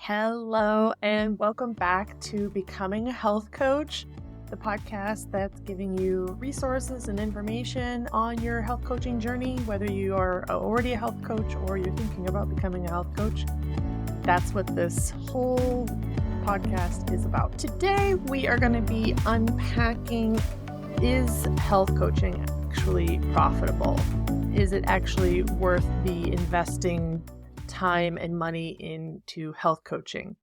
Hello, and welcome back to Becoming a Health Coach, the podcast that's giving you resources and information on your health coaching journey, whether you are already a health coach or you're thinking about becoming a health coach. That's what this whole podcast is about. Today, we are going to be unpacking, is health coaching actually profitable? Is it actually worth the investing time and money into health coaching?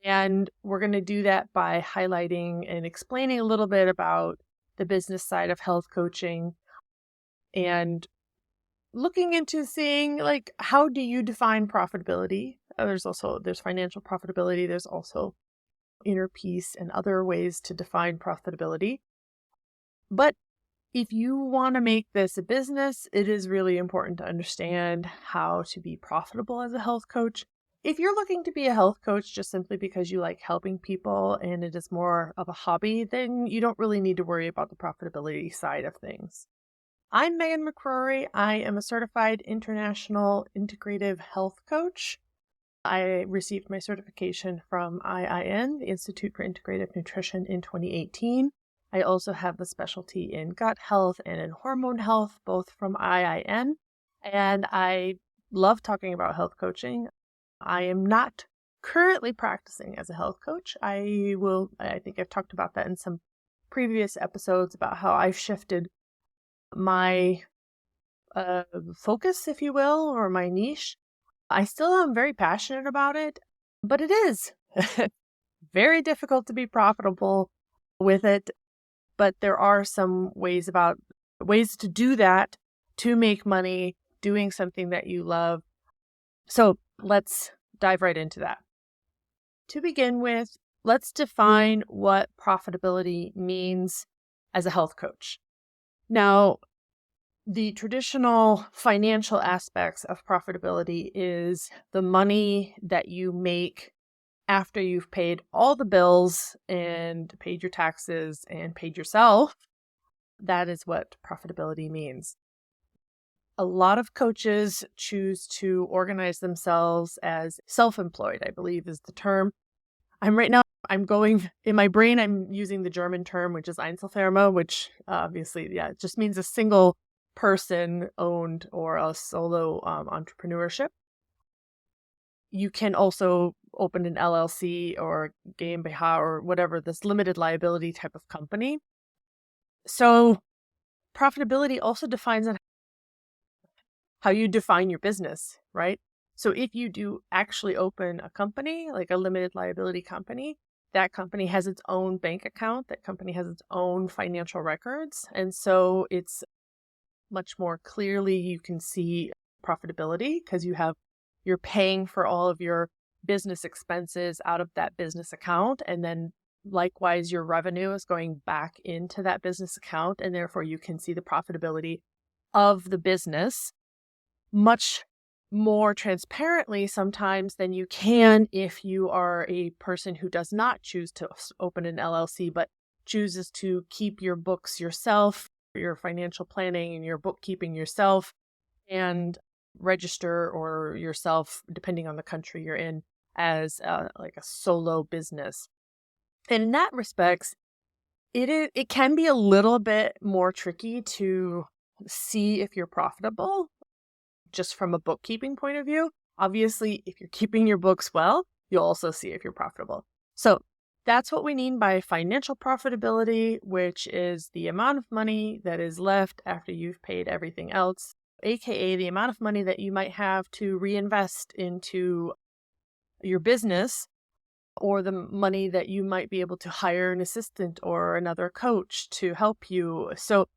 And we're going to do that by highlighting and explaining a little bit about the business side of health coaching and looking into seeing, like, how do you define profitability? There's financial profitability. There's also inner peace and other ways to define profitability. But if you want to make this a business, it is really important to understand how to be profitable as a health coach. If you're looking to be a health coach just simply because you like helping people and it is more of a hobby, then you don't really need to worry about the profitability side of things. I'm McCrory. I am a certified International Integrative Health Coach. I received my certification from IIN, the Institute for Integrative Nutrition, in 2018. I also have the specialty in gut health and in hormone health, both from IIN. And I love talking about health coaching. I am not currently practicing as a health coach. I think I've talked about that in some previous episodes about how I've shifted my focus, if you will, or my niche. I still am very passionate about it, but it is very difficult to be profitable with it. But there are some ways to do that, to make money doing something that you love. So let's dive right into that. To begin with, let's define what profitability means as a health coach. Now, the traditional financial aspects of profitability is the money that you make after you've paid all the bills and paid your taxes and paid yourself. That is what profitability means. A lot of coaches choose to organize themselves as self-employed, I believe is the term. I'm going in my brain, I'm using the German term, which is Einzelfirma, which obviously, it just means a single person owned or a solo entrepreneurship. You can also open an LLC or GmbH or whatever, this limited liability type of company. So profitability also defines on how you define your business, right? So if you do actually open a company, like a limited liability company, that company has its own bank account, that company has its own financial records. And so it's much more clearly you can see profitability because you're paying for all of your business expenses out of that business account. And then likewise, your revenue is going back into that business account. And therefore you can see the profitability of the business much more transparently sometimes than you can if you are a person who does not choose to open an LLC, but chooses to keep your books yourself, your financial planning and your bookkeeping yourself, and register or yourself, depending on the country you're in, as like a solo business. And in that respects, it can be a little bit more tricky to see if you're profitable just from a bookkeeping point of view. Obviously, if you're keeping your books well, you'll also see if you're profitable. So that's what we mean by financial profitability, which is the amount of money that is left after you've paid everything else, aka the amount of money that you might have to reinvest into your business, or the money that you might be able to hire an assistant or another coach to help you. So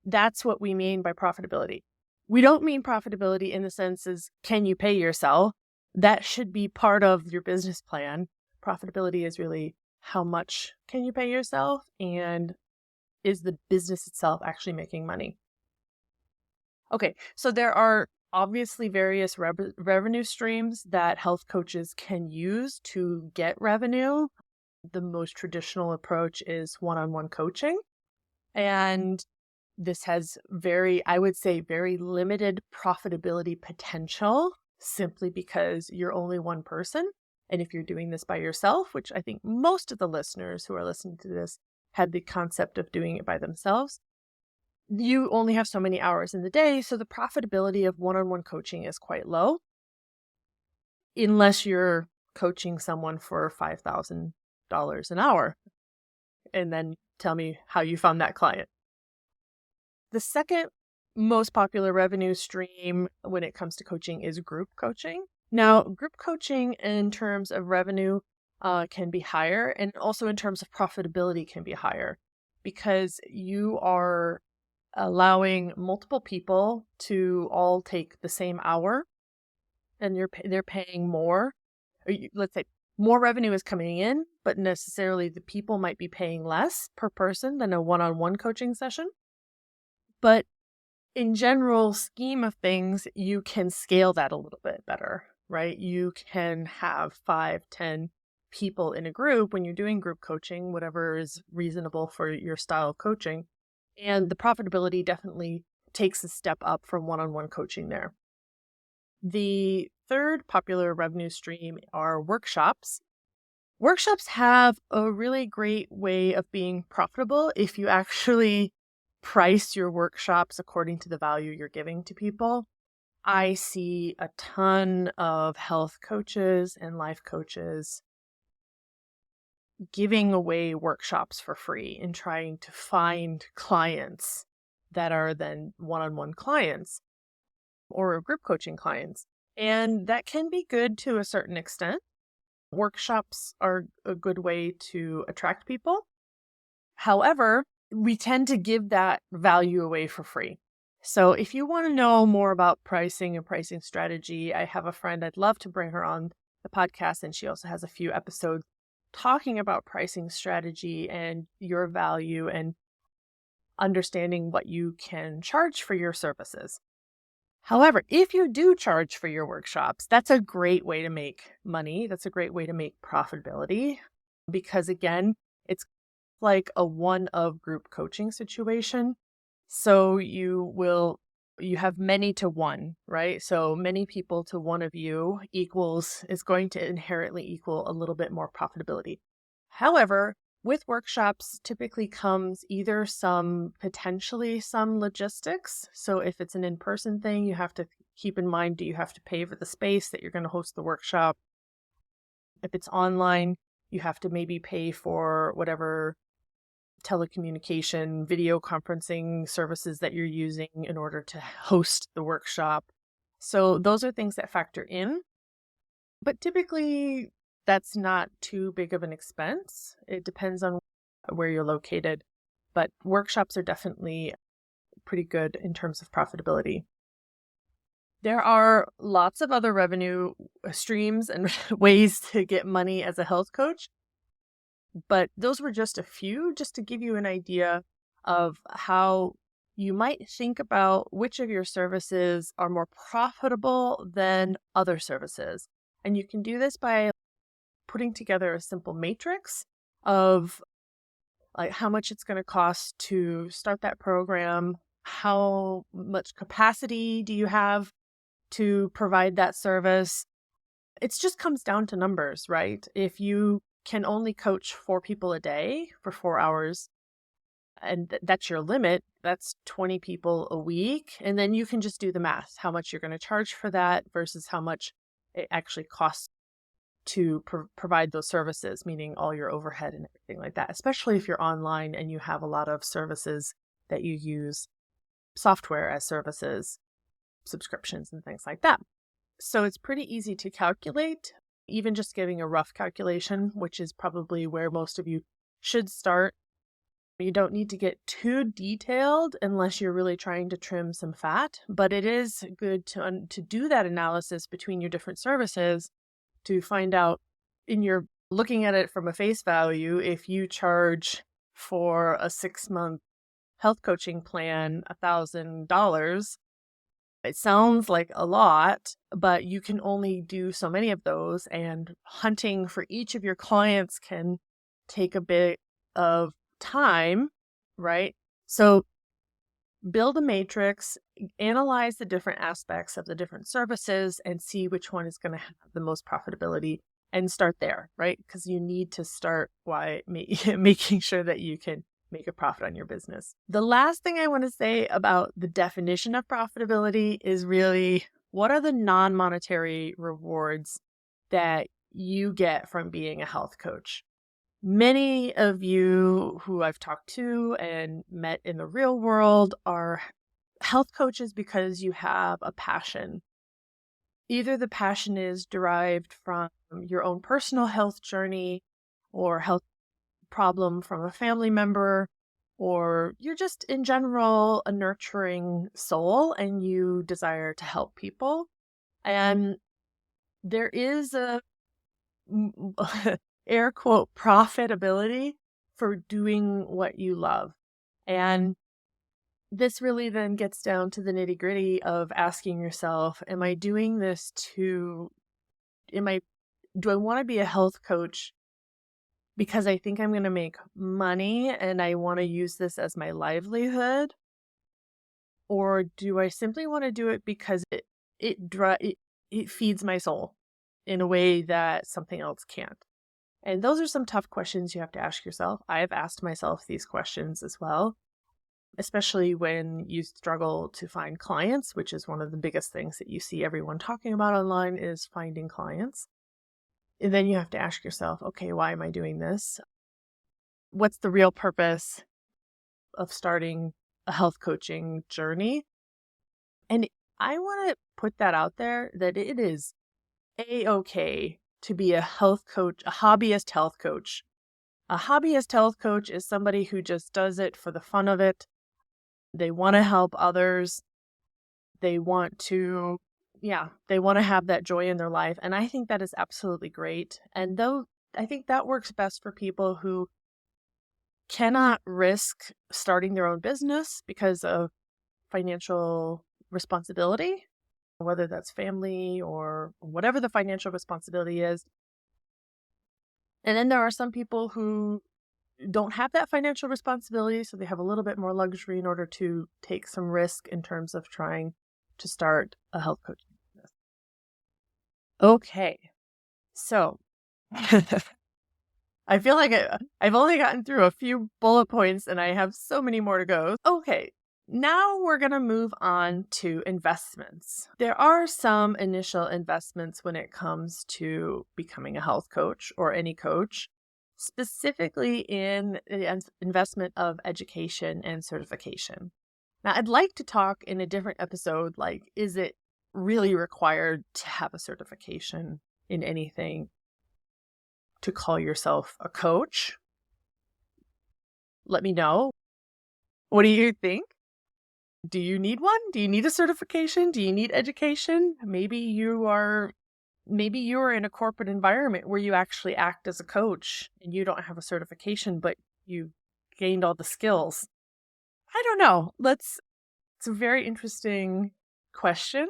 that's what we mean by profitability. We don't mean profitability in the sense as, can you pay yourself? That should be part of your business plan. Profitability is really how much can you pay yourself, and is the business itself actually making money? Okay, so there are obviously various revenue streams that health coaches can use to get revenue. The most traditional approach is one-on-one coaching. And this has very limited profitability potential simply because you're only one person And if you're doing this by yourself, which I think most of the listeners who are listening to this had the concept of doing it by themselves, you only have so many hours in the day. So the profitability of one-on-one coaching is quite low, unless you're coaching someone for $5,000 an hour. And then tell me how you found that client. The second most popular revenue stream when it comes to coaching is group coaching. Now, group coaching in terms of revenue can be higher, and also in terms of profitability can be higher, because you are allowing multiple people to all take the same hour, and they're paying more. Let's say more revenue is coming in, but necessarily the people might be paying less per person than a one-on-one coaching session. But in general scheme of things, you can scale that a little bit better, right? You can have 5, 10 people in a group when you're doing group coaching, whatever is reasonable for your style of coaching. And the profitability definitely takes a step up from one-on-one coaching there. The third popular revenue stream are workshops. Workshops have a really great way of being profitable if you actually price your workshops according to the value you're giving to people. I see a ton of health coaches and life coaches giving away workshops for free and trying to find clients that are then one-on-one clients or group coaching clients. And that can be good to a certain extent. Workshops are a good way to attract people. However, we tend to give that value away for free. So if you want to know more about pricing and pricing strategy, I have a friend, I'd love to bring her on the podcast, and she also has a few episodes talking about pricing strategy and your value and understanding what you can charge for your services. However, if you do charge for your workshops, that's a great way to make money. That's a great way to make profitability, because again, it's like a one-of group coaching situation. So you have many to one, right? So many people to one of you is going to inherently equal a little bit more profitability. However, with workshops typically comes either potentially some logistics. So if it's an in-person thing, you have to keep in mind, do you have to pay for the space that you're going to host the workshop? If it's online, you have to maybe pay for whatever telecommunication, video conferencing services that you're using in order to host the workshop. So those are things that factor in. But typically, that's not too big of an expense. It depends on where you're located. But workshops are definitely pretty good in terms of profitability. There are lots of other revenue streams and ways to get money as a health coach. But those were just a few, just to give you an idea of how you might think about which of your services are more profitable than other services. And you can do this by putting together a simple matrix of like how much it's going to cost to start that program, how much capacity do you have to provide that service. It just comes down to numbers, right? If you can only coach 4 people a day for 4 hours, and that's your limit, that's 20 people a week. And then you can just do the math, how much you're going to charge for that versus how much it actually costs to provide those services, meaning all your overhead and everything like that, especially if you're online and you have a lot of services that you use, software as services, subscriptions and things like that. So it's pretty easy to calculate, even just giving a rough calculation, which is probably where most of you should start. You don't need to get too detailed unless you're really trying to trim some fat, but it is good to do that analysis between your different services to find out, you're looking at it from a face value, if you charge for a 6-month health coaching plan $1,000, it sounds like a lot, but you can only do so many of those, and hunting for each of your clients can take a bit of time, right? So build a matrix, analyze the different aspects of the different services, and see which one is going to have the most profitability. and start there, right? Because you need to start by making sure that you can make a profit on your business. The last thing I want to say about the definition of profitability is really, what are the non-monetary rewards that you get from being a health coach? Many of you who I've talked to and met in the real world are health coaches because you have a passion. Either the passion is derived from your own personal health journey or health problem from a family member, or you're just in general a nurturing soul and you desire to help people. And there is a air quote profitability for doing what you love. And this really then gets down to the nitty-gritty of asking yourself, am I doing this do I want to be a health coach because I think I'm going to make money and I want to use this as my livelihood? Or do I simply want to do it because it feeds my soul in a way that something else can't? And those are some tough questions you have to ask yourself. I've asked myself these questions as well, especially when you struggle to find clients, which is one of the biggest things that you see everyone talking about online, is finding clients. And then you have to ask yourself, okay, why am I doing this? What's the real purpose of starting a health coaching journey? And I want to put that out there, that it is a-okay to be a health coach, a hobbyist health coach. A hobbyist health coach is somebody who just does it for the fun of it. They want to help others. They want to have that joy in their life. And I think that is absolutely great. And though I think that works best for people who cannot risk starting their own business because of financial responsibility, whether that's family or whatever the financial responsibility is. And then there are some people who don't have that financial responsibility, so they have a little bit more luxury in order to take some risk in terms of trying to start a health coaching business. Okay, so I feel like I've only gotten through a few bullet points and I have so many more to go. Okay, now we're going to move on to investments. There are some initial investments when it comes to becoming a health coach or any coach, specifically in the investment of education and certification. Now, I'd like to talk in a different episode, like, is it really required to have a certification in anything to call yourself a coach? Let me know. What do you think? Do you need one? Do you need a certification? Do you need education? Maybe you are in a corporate environment where you actually act as a coach and you don't have a certification, but you gained all the skills. I don't know. It's a very interesting question.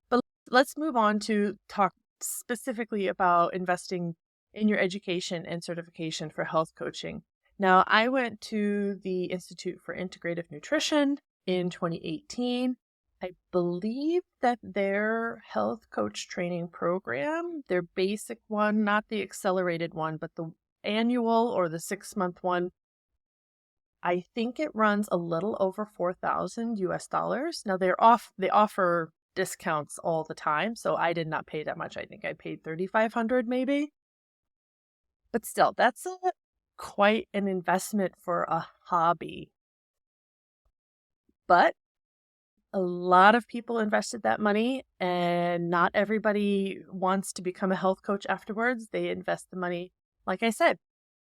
But let's move on to talk specifically about investing in your education and certification for health coaching. Now, I went to the Institute for Integrative Nutrition in 2018. I believe that their health coach training program, their basic one, not the accelerated one, but the annual or the 6-month one, I think it runs a little over $4,000 US. Now they offer discounts all the time, so I did not pay that much. I think I paid $3,500 maybe. But still, that's quite an investment for a hobby. But a lot of people invested that money, and not everybody wants to become a health coach afterwards. They invest the money, like I said,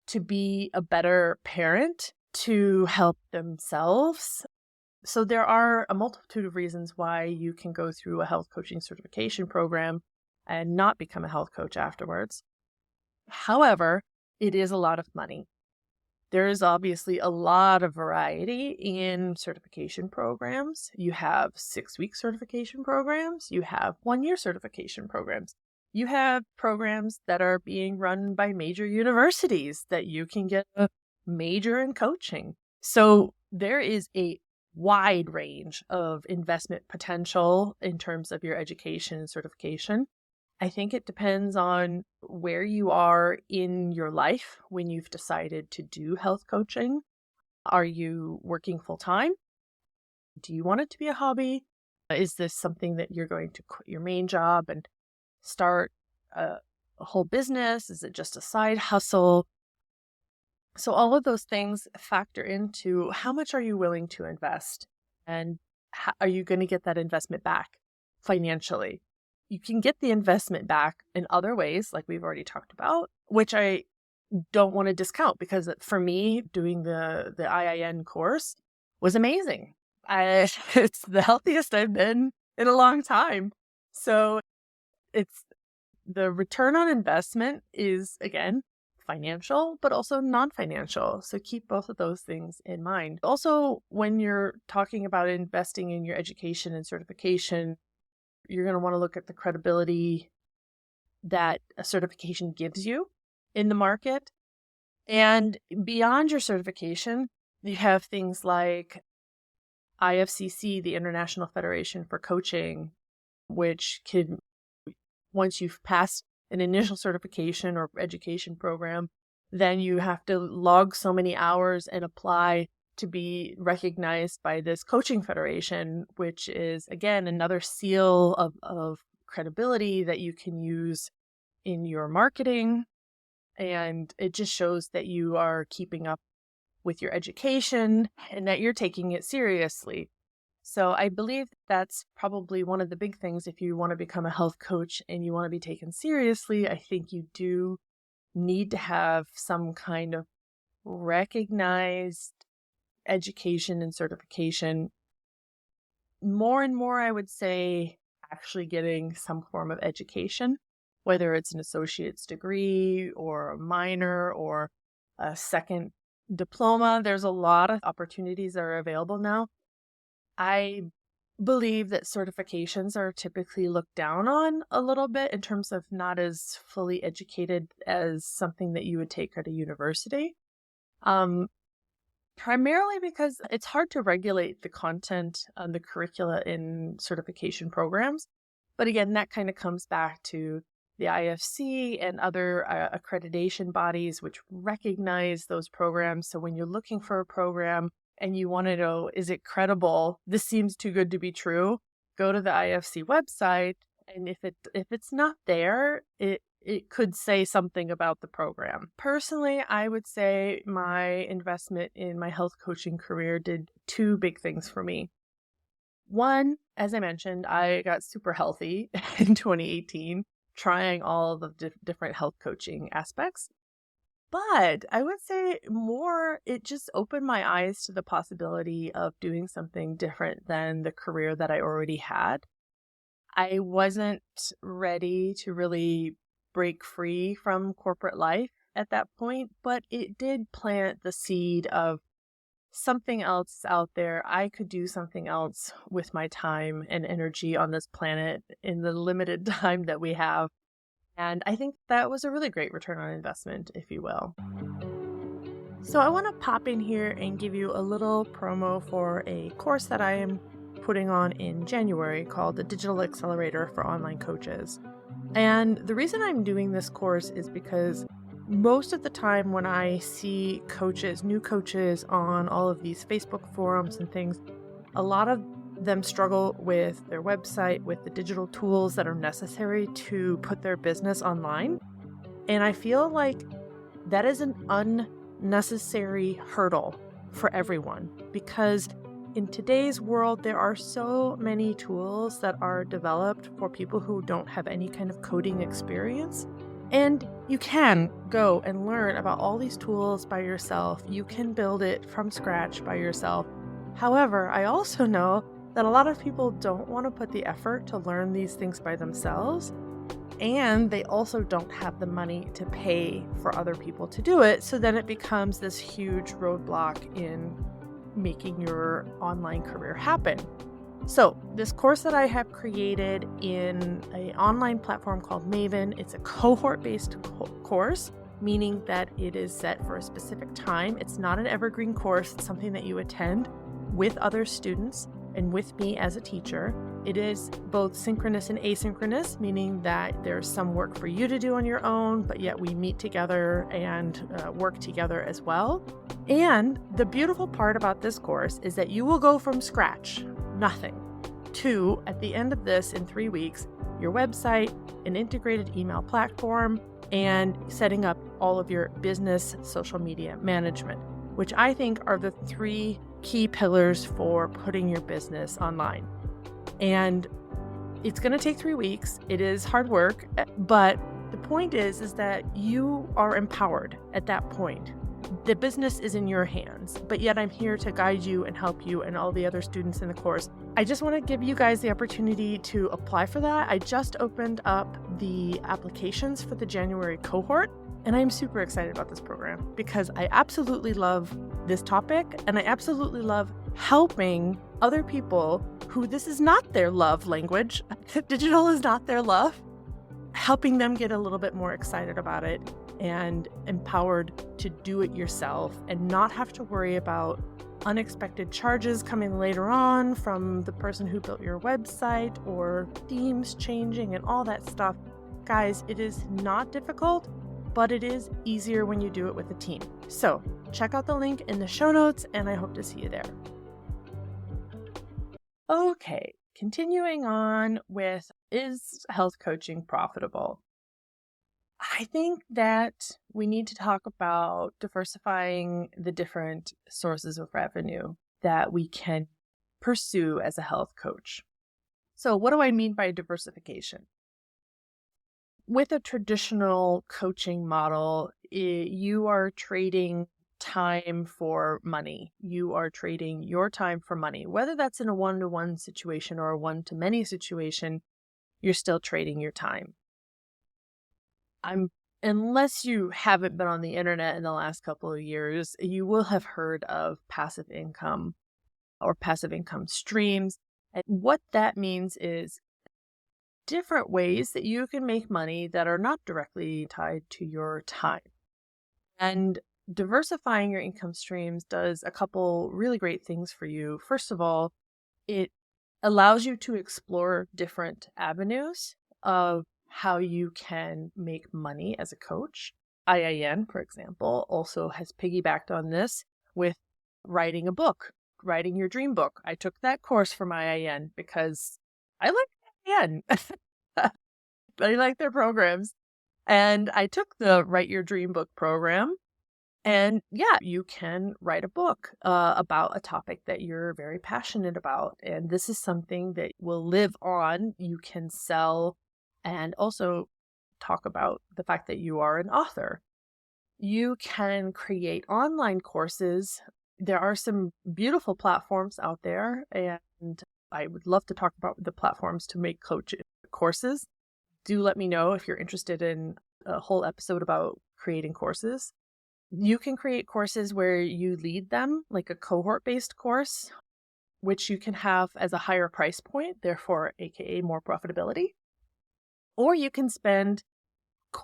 to be a better parent, to help themselves. So there are a multitude of reasons why you can go through a health coaching certification program and not become a health coach afterwards. However, it is a lot of money. There is obviously a lot of variety in certification programs. You have 6-week certification programs. You have 1-year certification programs. You have programs that are being run by major universities that you can get a major in coaching. So there is a wide range of investment potential in terms of your education and certification. I think it depends on where you are in your life when you've decided to do health coaching. Are you working full time? Do you want it to be a hobby? Is this something that you're going to quit your main job and start a whole business? Is it just a side hustle? So all of those things factor into how much are you willing to invest, and how are you going to get that investment back financially? You can get the investment back in other ways, like we've already talked about, which I don't want to discount, because for me, doing the IIN course was amazing. It's the healthiest I've been in a long time. So it's the return on investment is, again, financial, but also non-financial. So keep both of those things in mind. Also, when you're talking about investing in your education and certification, you're going to want to look at the credibility that a certification gives you in the market. And beyond your certification, you have things like IFCC, the International Federation for Coaching, which can, once you've passed an initial certification or education program, then you have to log so many hours and apply to be recognized by this coaching federation, which is, again, another seal of credibility that you can use in your marketing. And it just shows that you are keeping up with your education and that you're taking it seriously. So I believe that's probably one of the big things. If you want to become a health coach and you want to be taken seriously, I think you do need to have some kind of recognized education and certification. More and more, I would say, actually getting some form of education, whether it's an associate's degree or a minor or a second diploma. There's a lot of opportunities that are available now. I believe that certifications are typically looked down on a little bit in terms of not as fully educated as something that you would take at a university. Primarily because it's hard to regulate the content and the curricula in certification programs. But again, that kind of comes back to the IFC and other accreditation bodies which recognize those programs. So when you're looking for a program and you want to know, is it credible? This seems too good to be true. Go to the IFC website, and if it's not there, it could say something about the program. Personally, I would say my investment in my health coaching career did two big things for me. One, as I mentioned, I got super healthy in 2018, trying all the different health coaching aspects. But I would say more, it just opened my eyes to the possibility of doing something different than the career that I already had. I wasn't ready to really break free from corporate life at that point, but it did plant the seed of something else out there. I could do something else with my time and energy on this planet in the limited time that we have. And I think that was a really great return on investment, if you will. So I want to pop in here and give you a little promo for a course that I am putting on in January called the Digital Accelerator for Online Coaches. And the reason I'm doing this course is because most of the time when I see coaches, new coaches on all of these Facebook forums and things, a lot of them struggle with their website, with the digital tools that are necessary to put their business online. And I feel like that is an unnecessary hurdle for everyone, because in today's world, there are so many tools that are developed for people who don't have any kind of coding experience. And you can go and learn about all these tools by yourself. You can build it from scratch by yourself. However, I also know that a lot of people don't want to put the effort to learn these things by themselves. And they also don't have the money to pay for other people to do it. So then it becomes this huge roadblock in making your online career happen. So this course that I have created in an online platform called Maven, it's a cohort-based course, meaning that it is set for a specific time. It's not an evergreen course. It's something that you attend with other students and with me as a teacher. It is both synchronous and asynchronous, meaning that there's some work for you to do on your own, but yet we meet together and work together as well. And the beautiful part about this course is that you will go from scratch, nothing, to, at the end of this in 3 weeks, your website, an integrated email platform, and setting up all of your business social media management, which I think are the 3 key pillars for putting your business online. And it's going to take 3 weeks. It is hard work, but the point is that you are empowered at that point. The business is in your hands, but yet I'm here to guide you and help you and all the other students in the course. I just want to give you guys the opportunity to apply for that. I just opened up the applications for the January cohort, and I'm super excited about this program because I absolutely love this topic and I absolutely love helping other people who this is not their love language. Digital is not their love. Helping them get a little bit more excited about it and empowered to do it yourself and not have to worry about unexpected charges coming later on from the person who built your website or themes changing and all that stuff. Guys, it is not difficult, but it is easier when you do it with a team. So check out the link in the show notes and I hope to see you there. Okay, continuing on with, is health coaching profitable? I think that we need to talk about diversifying the different sources of revenue that we can pursue as a health coach. So what do I mean by diversification? With a traditional coaching model, you are trading time for money. You are trading your time for money. Whether that's in a one-to-one situation or a one-to-many situation, you're still trading your time. Unless you haven't been on the internet in the last couple of years, you will have heard of passive income or passive income streams. And what that means is different ways that you can make money that are not directly tied to your time. And diversifying your income streams does a couple really great things for you. First of all, it allows you to explore different avenues of how you can make money as a coach. IIN, for example, also has piggybacked on this with writing a book, writing your dream book. I took that course from IIN because I like IIN. I like their programs. And I took the Write Your Dream Book program. And yeah, you can write a book about a topic that you're very passionate about. And this is something that will live on. You can sell and also talk about the fact that you are an author. You can create online courses. There are some beautiful platforms out there, and I would love to talk about the platforms to make coach courses. Do let me know if you're interested in a whole episode about creating courses. You can create courses where you lead them, like a cohort-based course, which you can have as a higher price point, therefore, aka more profitability. Or you can spend,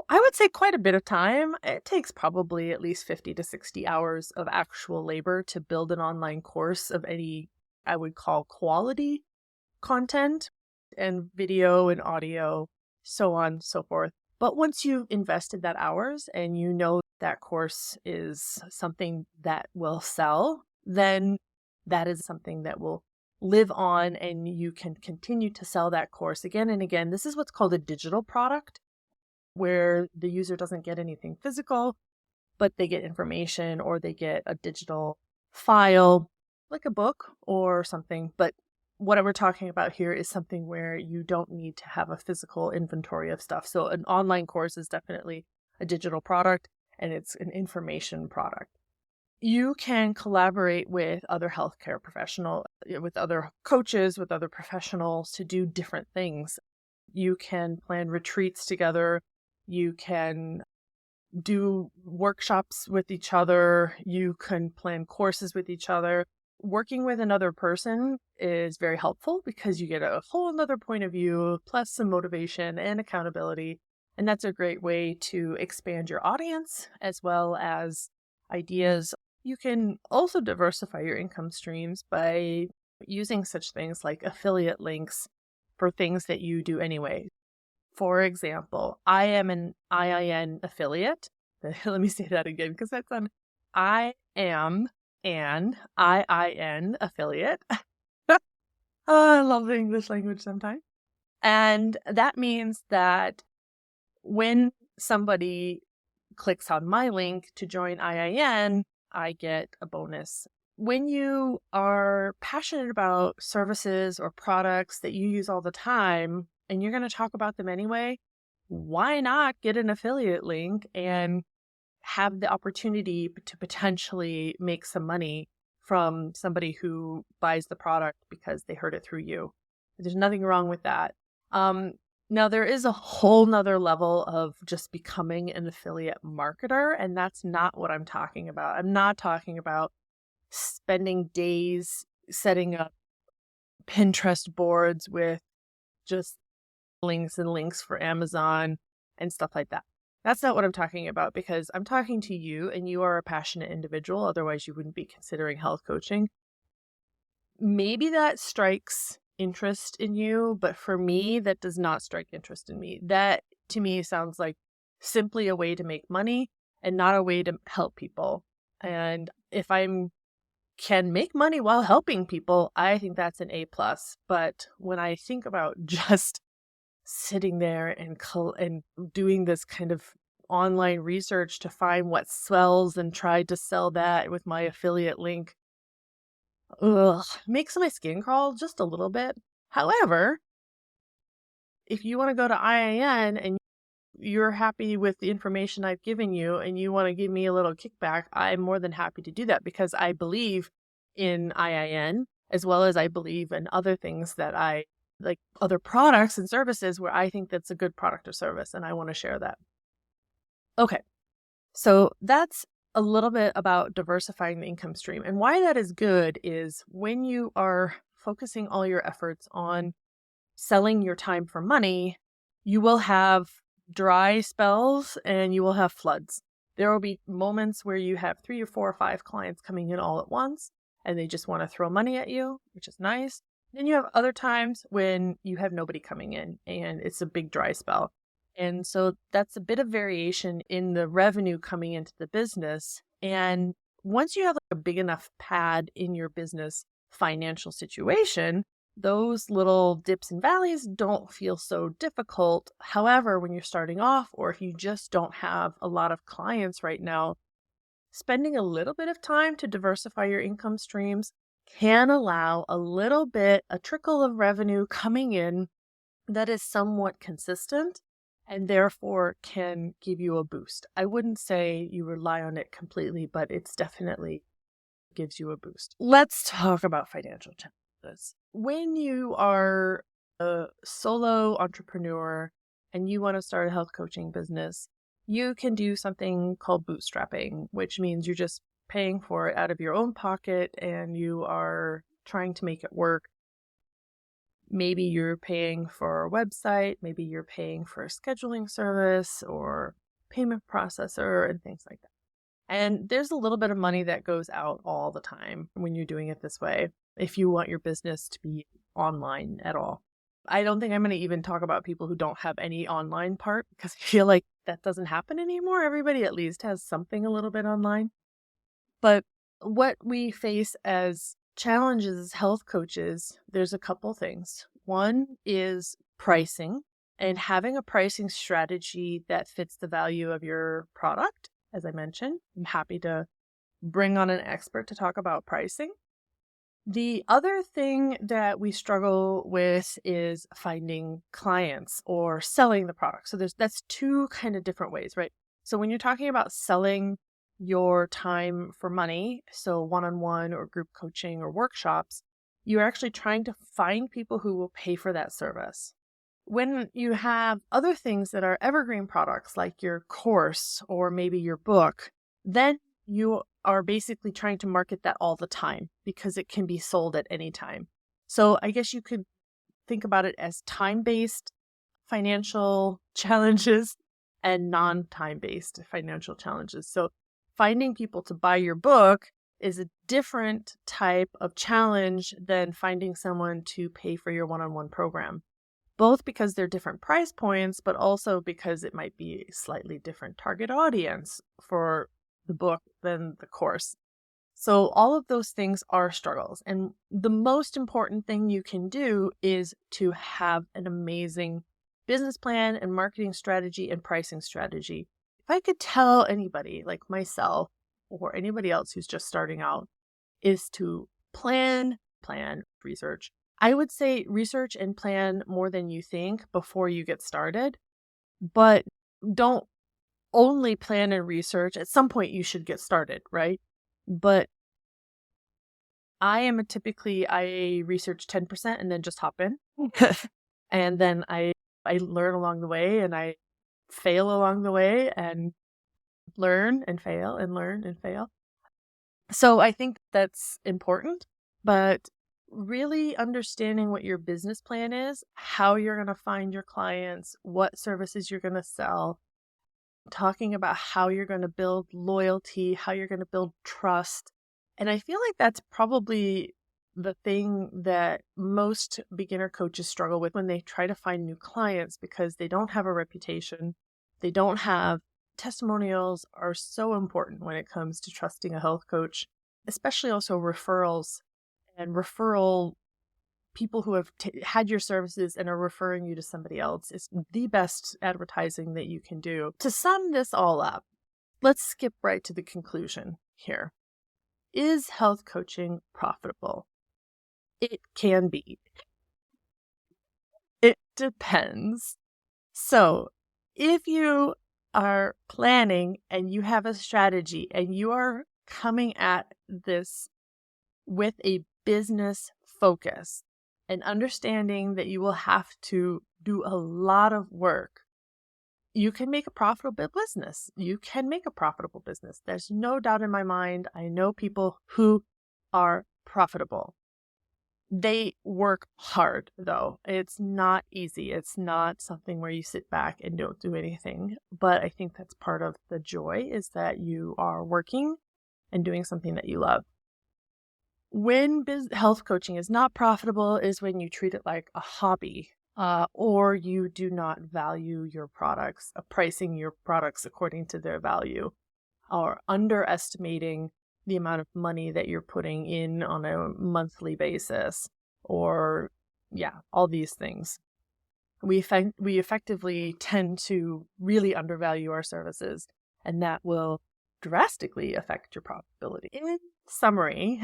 I would say, quite a bit of time. It takes probably at least 50 to 60 hours of actual labor to build an online course of any, I would call, quality content and video and audio, so on and so forth. But once you've invested that hours and you know that course is something that will sell, then that is something that will live on and you can continue to sell that course again and again. This is what's called a digital product, where the user doesn't get anything physical, but they get information or they get a digital file, like a book or something. But what we're talking about here is something where you don't need to have a physical inventory of stuff. So an online course is definitely a digital product and it's an information product. You can collaborate with other healthcare professionals, with other coaches, with other professionals to do different things. You can plan retreats together. You can do workshops with each other. You can plan courses with each other. Working with another person is very helpful because you get a whole other point of view, plus some motivation and accountability. And that's a great way to expand your audience as well as ideas. You can also diversify your income streams by using such things like affiliate links for things that you do anyway. For example, I am an IIN affiliate. Let me say that again because that's on. I am an IIN affiliate. Oh, I love the English language sometimes. And that means that when somebody clicks on my link to join IIN, I get a bonus. When you are passionate about services or products that you use all the time, and you're going to talk about them anyway, why not get an affiliate link and have the opportunity to potentially make some money from somebody who buys the product because they heard it through you? There's nothing wrong with that. Now, there is a whole nother level of just becoming an affiliate marketer, and that's not what I'm talking about. I'm not talking about spending days setting up Pinterest boards with just links and links for Amazon and stuff like that. That's not what I'm talking about, because I'm talking to you and you are a passionate individual. Otherwise, you wouldn't be considering health coaching. Maybe that strikes interest in you, but for me, that does not strike interest in me. That to me sounds like simply a way to make money and not a way to help people. And if I can make money while helping people, I think that's an A+. But when I think about just sitting there and doing this kind of online research to find what sells and try to sell that with my affiliate link, makes my skin crawl just a little bit. However, if you want to go to IIN and you're happy with the information I've given you and you want to give me a little kickback, I'm more than happy to do that, because I believe in IIN as well as I believe in other things that I like, other products and services where I think that's a good product or service, and I want to share that. Okay, so that's a little bit about diversifying the income stream. And why that is good is when you are focusing all your efforts on selling your time for money, you will have dry spells and you will have floods. There will be moments where you have 3 or 4 or 5 clients coming in all at once and they just want to throw money at you, which is nice. Then you have other times when you have nobody coming in and it's a big dry spell. And so that's a bit of variation in the revenue coming into the business. And once you have like a big enough pad in your business financial situation, those little dips and valleys don't feel so difficult. However, when you're starting off, or if you just don't have a lot of clients right now, spending a little bit of time to diversify your income streams can allow a trickle of revenue coming in that is somewhat consistent and therefore can give you a boost. I wouldn't say you rely on it completely, but it's definitely gives you a boost. Let's talk about financial challenges. When you are a solo entrepreneur and you want to start a health coaching business, you can do something called bootstrapping, which means you're just paying for it out of your own pocket and you are trying to make it work. Maybe you're paying for a website, maybe you're paying for a scheduling service or payment processor and things like that. And there's a little bit of money that goes out all the time when you're doing it this way, if you want your business to be online at all. I don't think I'm going to even talk about people who don't have any online part, because I feel like that doesn't happen anymore. Everybody at least has something a little bit online. But what we face as challenges as health coaches, there's a couple things. One is pricing and having a pricing strategy that fits the value of your product. As I mentioned, I'm happy to bring on an expert to talk about pricing. The other thing that we struggle with is finding clients or selling the product. So that's 2 kind of different ways, right? So when you're talking about selling your time for money, so one-on-one or group coaching or workshops, you're actually trying to find people who will pay for that service. When you have other things that are evergreen products like your course or maybe your book, then you are basically trying to market that all the time because it can be sold at any time. So I guess you could think about it as time-based financial challenges and non-time-based financial challenges. So finding people to buy your book is a different type of challenge than finding someone to pay for your one-on-one program. both because they're different price points, but also because it might be a slightly different target audience for the book than the course. So all of those things are struggles. And the most important thing you can do is to have an amazing business plan and marketing strategy and pricing strategy. If I could tell anybody like myself or anybody else who's just starting out, is to plan, research. I would say research and plan more than you think before you get started, but don't only plan and research. At some point you should get started, right? But I research 10% and then just hop in. And then I learn along the way, and I fail along the way, and learn and fail and learn and fail. So I think that's important, but really understanding what your business plan is, how you're going to find your clients, what services you're going to sell, talking about how you're going to build loyalty, how you're going to build trust. And I feel like that's probably the thing that most beginner coaches struggle with when they try to find new clients, because they don't have a reputation. They don't have testimonials are so important when it comes to trusting a health coach, especially also referrals and referral people who have had your services and are referring you to somebody else is the best advertising that you can do. To sum this all up, let's skip right to the conclusion here. Is health coaching profitable? It can be. It depends. So if you are planning and you have a strategy and you are coming at this with a business focus and understanding that you will have to do a lot of work, you can make a profitable business. You can make a profitable business. There's no doubt in my mind. I know people who are profitable. They work hard, though. It's not easy. It's not something where you sit back and don't do anything. But I think that's part of the joy, is that you are working and doing something that you love. When health coaching is not profitable is when you treat it like a hobby, or you do not value your products, pricing your products according to their value, or underestimating the amount of money that you're putting in on a monthly basis, or all these things. We effectively tend to really undervalue our services, and that will drastically affect your profitability. In summary,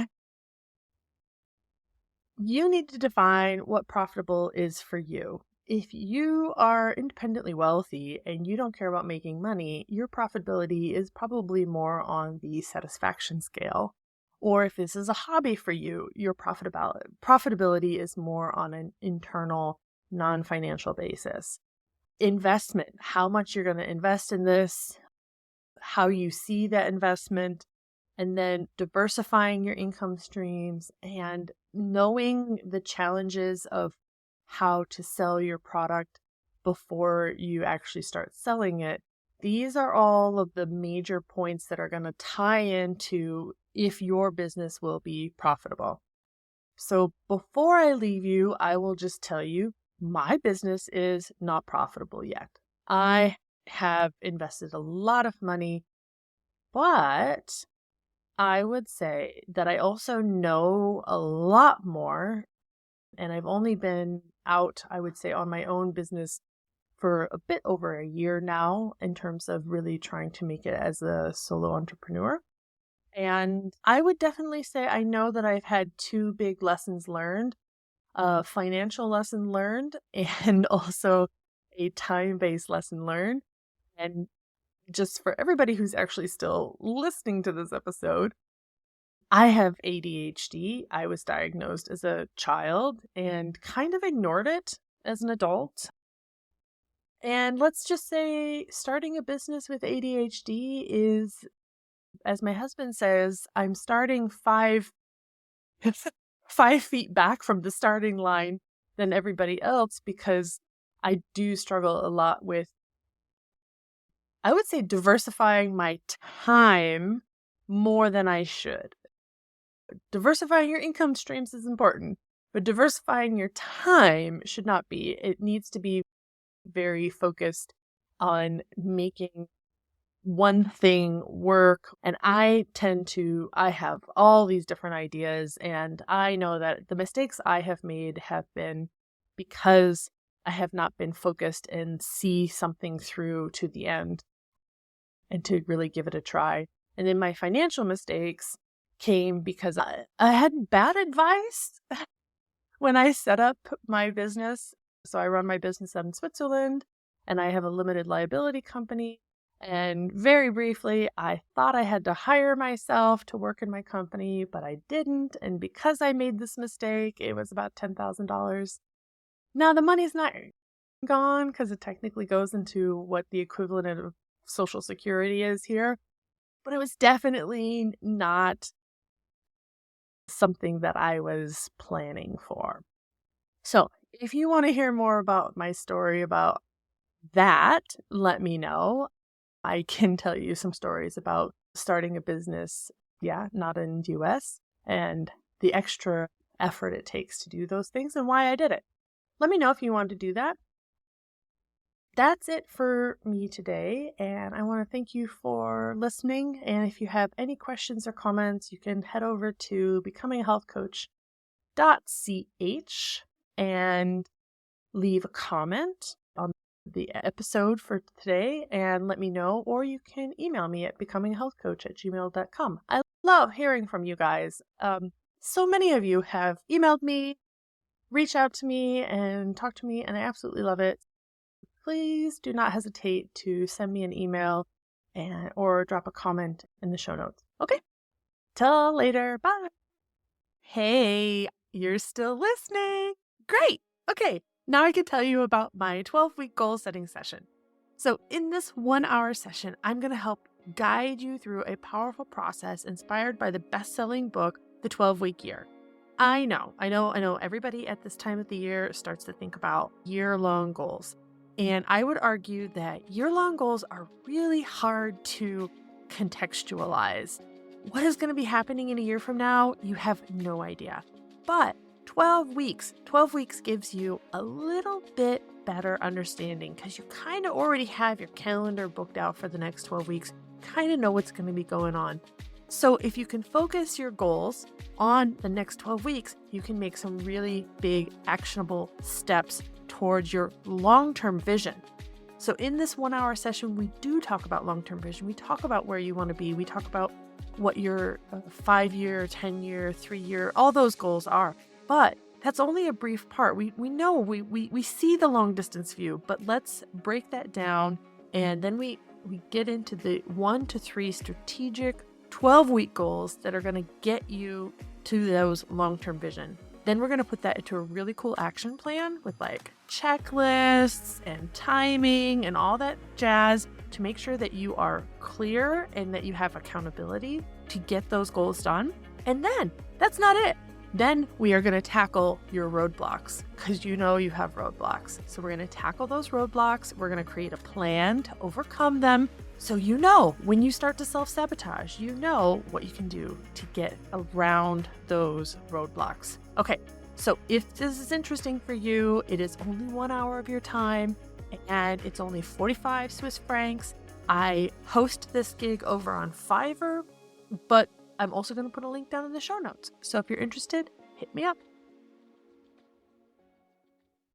you need to define what profitable is for you. If you are independently wealthy and you don't care about making money, your profitability is probably more on the satisfaction scale. Or if this is a hobby for you, your profitability is more on an internal, non-financial basis. Investment, how much you're going to invest in this, how you see that investment, and then diversifying your income streams and knowing the challenges of how to sell your product before you actually start selling it. These are all of the major points that are going to tie into if your business will be profitable. So before I leave you, I will just tell you, my business is not profitable yet. I have invested a lot of money, but I would say that I also know a lot more, and I've only been out, I would say, on my own business for a bit over a year now in terms of really trying to make it as a solo entrepreneur. And I would definitely say I know that I've had two big lessons learned, a financial lesson learned and also a time-based lesson learned. And just for everybody who's actually still listening to this episode, I have ADHD. I was diagnosed as a child and kind of ignored it as an adult. And let's just say starting a business with ADHD is, as my husband says, I'm starting 5 feet back from the starting line than everybody else, because I do struggle a lot with, I would say, diversifying my time more than I should. Diversifying your income streams is important, But diversifying your time should not be. It needs to be very focused on making one thing work. And I have all these different ideas, and I know that the mistakes I have made have been because I have not been focused and see something through to the end and to really give it a try. And then my financial mistakes came because I had bad advice when I set up my business. So I run my business out in Switzerland, and I have a limited liability company. And very briefly, I thought I had to hire myself to work in my company, but I didn't. And because I made this mistake, it was about $10,000. Now, the money's not gone because it technically goes into what the equivalent of Social Security is here, but it was definitely not something that I was planning for. So if you want to hear more about my story about that, let me know. I can tell you some stories about starting a business, not in the US, and the extra effort it takes to do those things and why I did it. Let me know if you want to do that. That's it for me today, and I want to thank you for listening. And if you have any questions or comments, you can head over to becominghealthcoach.ch and leave a comment on the episode for today and let me know, or you can email me at becominghealthcoach@gmail.com. I love hearing from you guys. So many of you have emailed me, reached out to me, and talked to me, and I absolutely love it. Please do not hesitate to send me an email or drop a comment in the show notes. Okay, till later. Bye. Hey, you're still listening. Great. Okay, now I can tell you about my 12-week goal setting session. So in this 1-hour session, I'm going to help guide you through a powerful process inspired by the best-selling book, The 12-Week Year. I know everybody at this time of the year starts to think about year-long goals. And I would argue that year-long goals are really hard to contextualize. What is going to be happening in a year from now? You have no idea. But 12 weeks gives you a little bit better understanding because you kind of already have your calendar booked out for the next 12 weeks, kind of know what's going to be going on. So if you can focus your goals on the next 12 weeks, you can make some really big actionable steps towards your long-term vision. So in this 1-hour session, we do talk about long-term vision. We talk about where you want to be. We talk about what your 5-year, 10-year, 3-year, all those goals are. But that's only a brief part. We know we see the long distance view, but let's break that down. And then we get into the 1 to 3 strategic 12-week goals that are going to get you to those long-term vision. Then we're going to put that into a really cool action plan with like checklists and timing and all that jazz to make sure that you are clear and that you have accountability to get those goals done. And then that's not it. Then we are going to tackle your roadblocks because you know you have roadblocks. So we're going to tackle those roadblocks. We're going to create a plan to overcome them. So you know when you start to self-sabotage, you know what you can do to get around those roadblocks. Okay, so if this is interesting for you, it is only 1 hour of your time and it's only 45 Swiss francs. I host this gig over on Fiverr, but I'm also going to put a link down in the show notes. So if you're interested, hit me up.